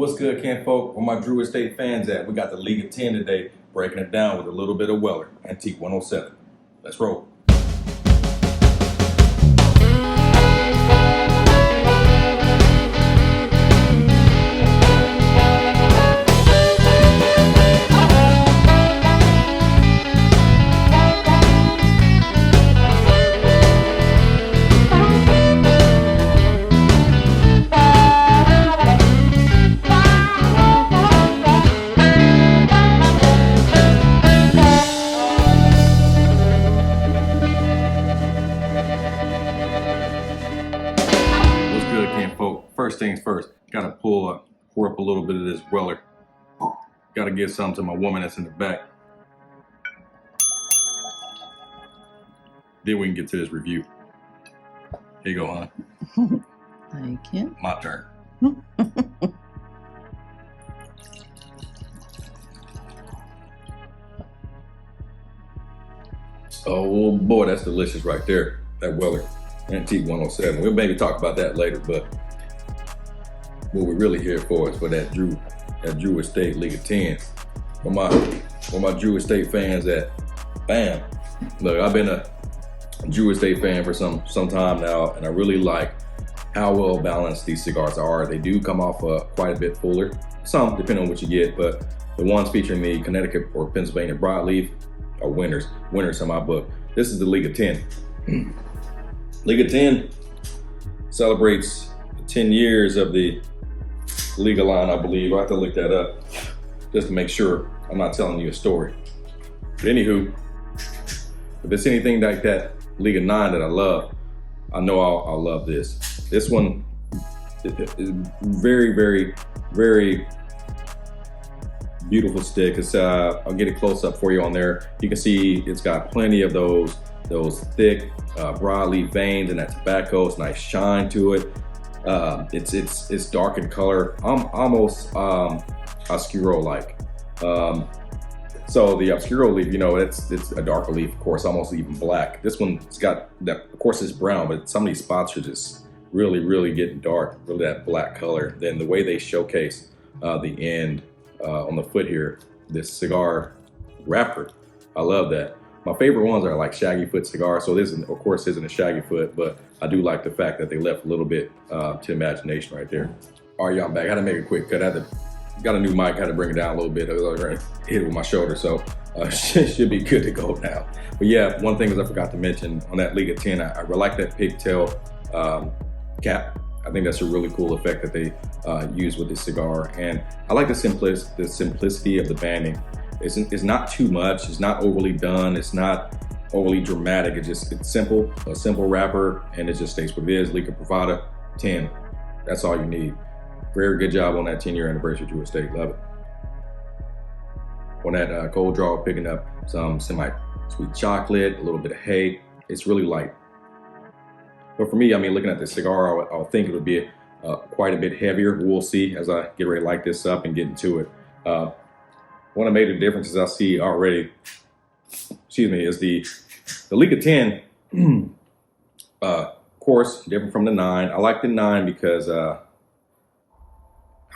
What's good, Ken folk? Where my Drewestate fans at? We got the Liga 10 today, breaking it down with a little bit of Weller, Antique 107. Let's roll. First things first, gotta pour up a little bit of this Weller. Gotta give some to my woman that's in the back. Then we can get to this review. Here you go, hon. Thank you. My turn. Oh boy, that's delicious right there. That Weller, Antique 107. We'll maybe talk about that later, but what we're really here for is for that Drewestate Liga 10. Where my Drewestate fans at? Bam. Look, I've been a Drewestate fan for some time now, and I really like how well balanced these cigars are. They do come off quite a bit fuller. Some, depending on what you get, but the ones featuring the Connecticut or Pennsylvania broadleaf are winners in my book. This is the Liga 10. Liga 10 celebrates 10 years of the Liga line, I believe. I have to look that up just to make sure I'm not telling you a story. But anywho, if it's anything like that Liga 9 that I love, I know I'll love this. This one is very, very, very beautiful stick. It's, I'll get it close up for you on there. You can see it's got plenty of those thick broadleaf veins and that tobacco. It's nice shine to it. It's dark in color, almost Oscuro-like. So the Oscuro leaf, you know, it's a darker leaf, of course, almost even black. This one's got that, of course, it's brown, but some of these spots are just really, really getting dark, really that black color. Then the way they showcase the end on the foot here, this cigar wrapper, I love that. My favorite ones are like shaggy foot cigars. So this, of course, isn't a shaggy foot, but I do like the fact that they left a little bit to imagination right there. All right, y'all, I'm back. I had to make a quick cut. Got a new mic, had to bring it down a little bit. I was already hit it with my shoulder, so should be good to go now. But yeah, one thing is I forgot to mention on that Liga 10, I like that pigtail cap. I think that's a really cool effect that they use with this cigar. And I like the simplicity of the banding. It's not too much, it's not overly done, it's not overly dramatic, it's simple, a simple wrapper, and it just stays what it is. Liga Privada 10, that's all you need. Very good job on that 10-year anniversary of Drewestate, love it. On that cold draw, picking up some semi-sweet chocolate, a little bit of hay, it's really light. But for me, I mean, looking at this cigar, I'll think it would be quite a bit heavier. We'll see as I get ready to light this up and get into it. One of the major differences I see already, is the Liga 10, of course, different from the 9. I like the 9 because, I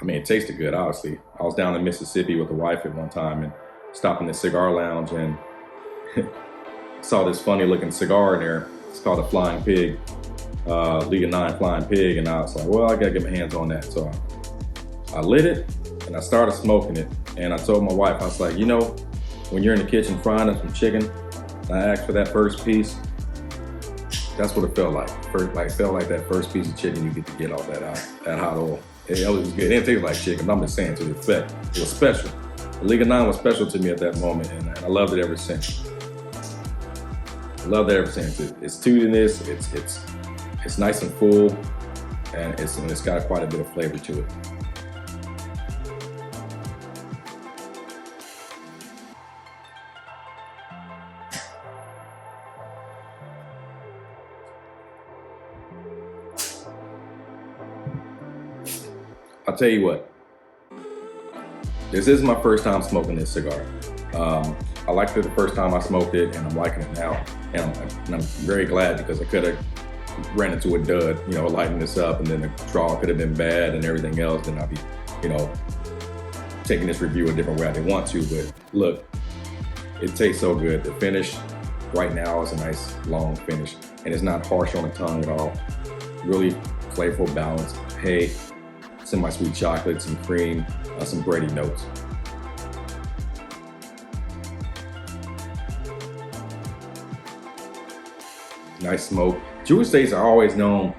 mean, it tasted good, obviously. I was down in Mississippi with the wife at one time and stopped in the cigar lounge and saw this funny looking cigar in there. It's called a Flying Pig, Liga 9 Flying Pig. And I was like, well, I gotta get my hands on that. So I lit it and I started smoking it. And I told my wife, I was like, you know, when you're in the kitchen frying up some chicken, I asked for that first piece. That's what it felt like. It felt like that first piece of chicken you get to get all that out, that hot oil. It was good. It didn't taste like chicken. I'm just saying to the effect. It was special. The Liga 9 was special to me at that moment, and I loved it ever since. I loved it ever since. It's tootiness. It's nice and full, and it's got quite a bit of flavor to it. I'll tell you what, this is my first time smoking this cigar. I liked it the first time I smoked it, and I'm liking it now. And I'm very glad, because I could have ran into a dud, you know, lighting this up, and then the draw could have been bad and everything else, then I'd be you know, taking this review a different way they want to, but look, it tastes so good. The finish right now is a nice long finish, and it's not harsh on the tongue at all. Really flavorful balance. Hay, semi-sweet chocolate, some cream, some bready notes. Nice smoke. Drewestates are always known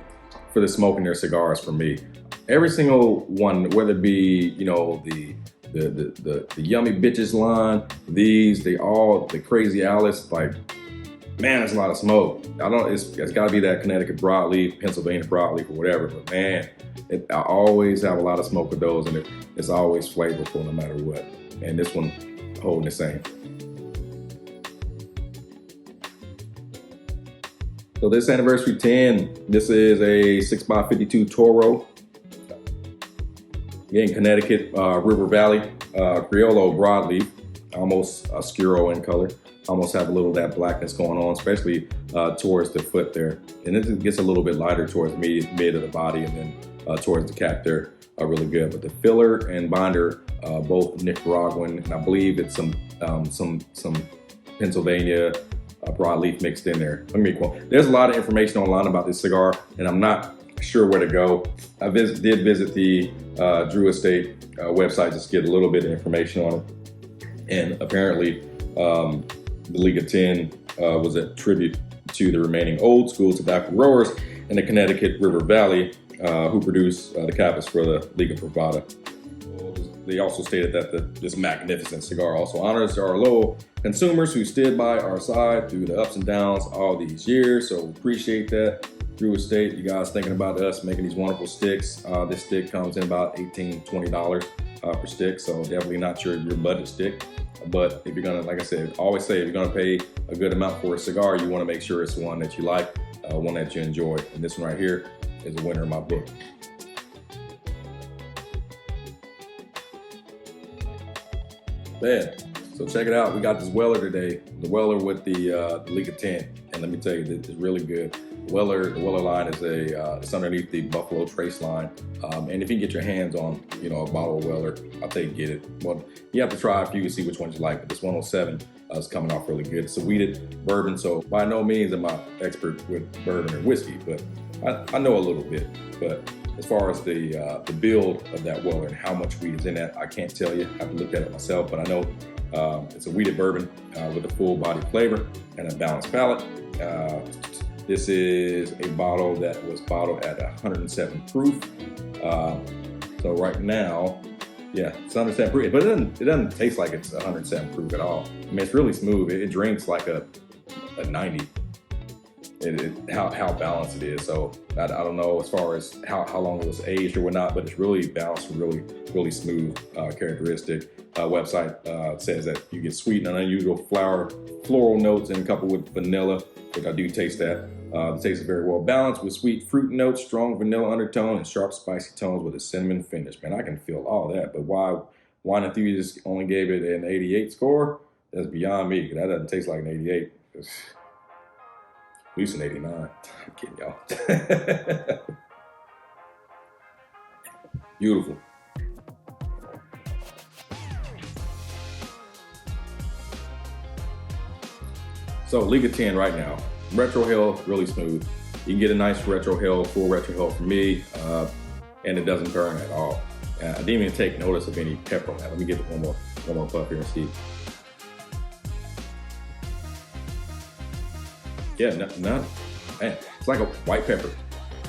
for the smoke in their cigars for me. Every single one, whether it be, you know, the yummy bitches line, the crazy Alice, like, man, there's a lot of smoke. It's gotta be that Connecticut broadleaf, Pennsylvania broadleaf or whatever, but man, I always have a lot of smoke with those, and it's always flavorful no matter what. And this one holding the same. So this anniversary 10, this is a 6x52 Toro. Again, Connecticut, River Valley, Criollo broadleaf, almost Oscuro in color. Almost have a little of that blackness going on, especially towards the foot there. And it gets a little bit lighter towards the mid of the body, and then towards the cap there are really good. But the filler and binder, both Nicaraguan, and I believe it's some Pennsylvania broadleaf mixed in there. Let me be quote. There's a lot of information online about this cigar, and I'm not sure where to go. I did visit the Drewestate website just to get a little bit of information on it. And apparently the Liga 10 was a tribute to the remaining old school tobacco growers in the Connecticut River Valley who produced the cabas for the Liga Privada. They also stated that this magnificent cigar also honors our loyal consumers who stood by our side through the ups and downs all these years. So we appreciate that. Drewestate, you guys thinking about us making these wonderful sticks. This stick comes in about $18, $20 per stick, so definitely not your budget stick. But if you're gonna, like I said, always say, if you're gonna pay a good amount for a cigar, you wanna make sure it's one that you like, one that you enjoy. And this one right here is a winner in my book. Man, so check it out. We got this Weller today, the Weller with the Liga 10. And let me tell you, this is really good. The Weller line is it's underneath the Buffalo Trace line. And if you can get your hands on, you know, a bottle of Weller, I'll tell you get it. Well, you have to try a few to see which ones you like. But this 107 is coming off really good. It's a wheated bourbon, so by no means am I expert with bourbon or whiskey, but I know a little bit. But as far as the build of that Weller and how much wheat is in that, I can't tell you. I have to look at it myself, but I know it's a wheated bourbon with a full body flavor and a balanced palate. This is a bottle that was bottled at 107 proof. So right now, yeah, it's 107 proof, but it doesn't taste like it's 107 proof at all. I mean, it's really smooth. It drinks like a 90. How balanced it is. So I don't know as far as how long it was aged or whatnot, but it's really balanced and really smooth characteristic. Website says that you get sweet and unusual floral notes and coupled with vanilla, which I do taste that. The taste is very well balanced with sweet fruit notes, strong vanilla undertone, and sharp spicy tones with a cinnamon finish. Man, I can feel all that, but why Wine Enthusiast only gave it an 88 score? That's beyond me, because that doesn't taste like an 88. At least an 89. I'm kidding, y'all. Beautiful. So Liga 10 right now. Retro Hill, really smooth. You can get a nice Retro Hill, full Retro Hill from me, and it doesn't burn at all. I didn't even take notice of any pepper on that. Let me get one more puff here and see. Yeah, none. Man, it's like a white pepper.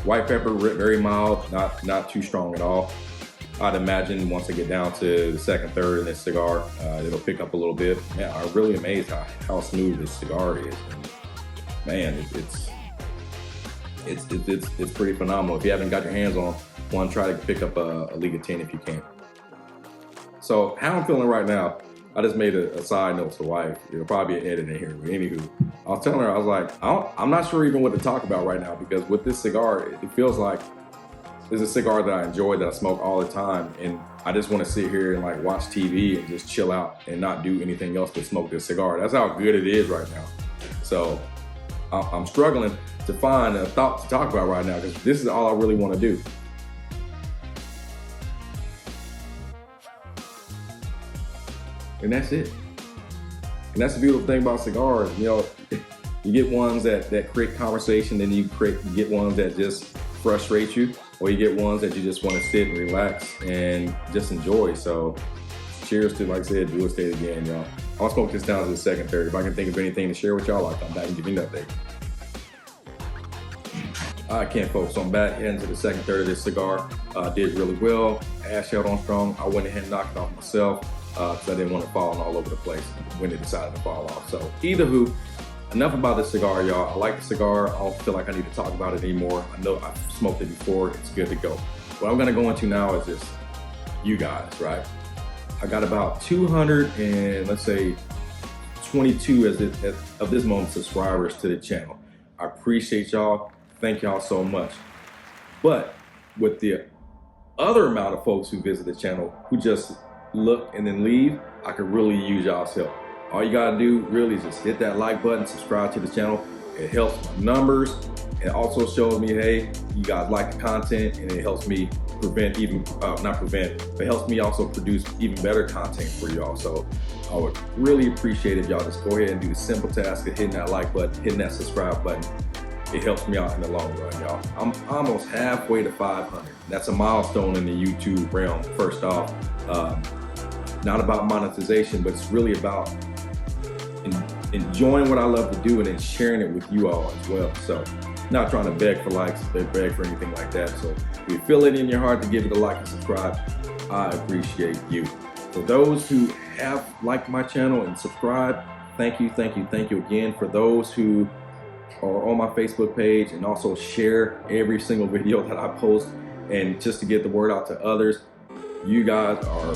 White pepper, very mild, not too strong at all. I'd imagine once I get down to the second, third in this cigar, it'll pick up a little bit. Man, I'm really amazed how smooth this cigar is. Man, it's pretty phenomenal. If you haven't got your hands on one, try to pick up a Liga 10 if you can. So how I'm feeling right now, I just made a side note to the wife. It'll probably be an edit in here, but anywho, I was telling her, I was like, I'm not sure even what to talk about right now, because with this cigar, it feels like it's a cigar that I enjoy, that I smoke all the time, and I just want to sit here and like watch TV and just chill out and not do anything else but smoke this cigar. That's how good it is right now. So I'm struggling to find a thought to talk about right now, because this is all I really want to do. and that's it. And that's the beautiful thing about cigars. You know, you get ones that create conversation, and you get ones that just frustrate you, or you get ones that you just want to sit and relax and just enjoy. So cheers to, like I said, Drewestate again, y'all. I'll smoke this down to the second third. If I can think of anything to share with y'all, I'll come back and give you an update. All right, can't folks, so I'm back heading to the second third of this cigar. Did really well. Ash held on strong. I went ahead and knocked it off myself because I didn't want it falling all over the place when it decided to fall off. So either who, enough about this cigar, y'all. I like the cigar. I don't feel like I need to talk about it anymore. I know I've smoked it before. It's good to go. What I'm gonna go into now is just you guys, right? I got about 200 and let's say 22 of this moment subscribers to the channel. I appreciate y'all. Thank y'all so much. But with the other amount of folks who visit the channel who just look and then leave, I could really use y'all's help. All you gotta do really is just hit that like button, subscribe to the channel. It helps my numbers. It also shows me, hey, you guys like the content, and it helps me it helps me also produce even better content for y'all. So I would really appreciate if y'all just go ahead and do the simple task of hitting that like button, hitting that subscribe button. It helps me out in the long run, y'all. I'm almost halfway to 500. That's a milestone in the YouTube realm. First off, not about monetization, but it's really about enjoying what I love to do and then sharing it with you all as well. So not trying to beg for likes, beg for anything like that. So if you feel it in your heart to give it a like and subscribe, I appreciate you. For those who have liked my channel and subscribed, thank you again. For those who are on my Facebook page and also share every single video that I post, and just to get the word out to others, you guys are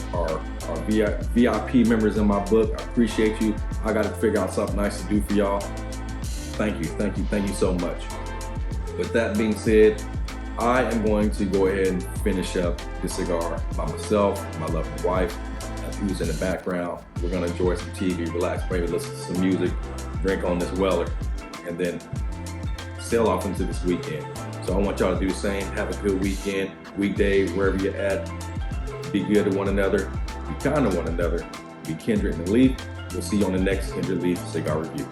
VIP members in my book. I appreciate you. I got to figure out something nice to do for y'all. Thank you so much. With that being said, I am going to go ahead and finish up this cigar by myself, my lovely wife, who's in the background. We're gonna enjoy some TV, relax, maybe listen to some music, drink on this Weller, and then sail off into this weekend. So I want y'all to do the same. Have a good weekend, weekday, wherever you're at. Be good to one another, be kind to one another, be kindred in the leaf. We'll see you on the next Kindred Leaf Cigar Review.